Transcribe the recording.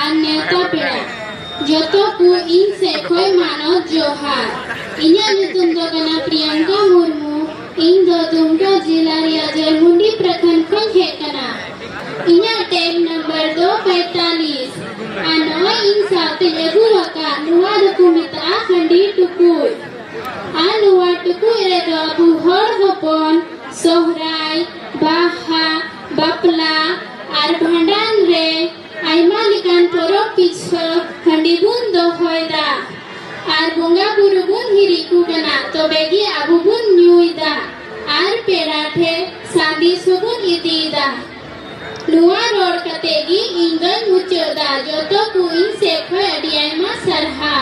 Are नेता पेड़ा जोतो को इन से कोई मानो जोहार इन्या ᱧᱩᱛᱩᱢ ᱫᱚ ᱠᱟᱱᱟ प्रियंका मुर्मू इन दो दुमका जिला रिया जलमुंडी प्रखंड खन हे कना इन्या टैग नंबर 245 आनो इन साथे लगु वका नुवा दकु मिता खंडी टुकुय आनुवा टुकुय रे दो अबु हर हपन सोहराय बाहा बापला आर भांडान रे आयमा लिकान परब पिछो खंडी बुन दोहयदा आर बोंगा बुरु बुन हिरिकु कना तोबेगी आबु बुन न्यूइदा आर पेड़ा ठे सांदी सुबुन इदीदा नुआ रोड कतेगी इंदन मुचोदा जोतो कु इन से खय अडियायमा सरहा।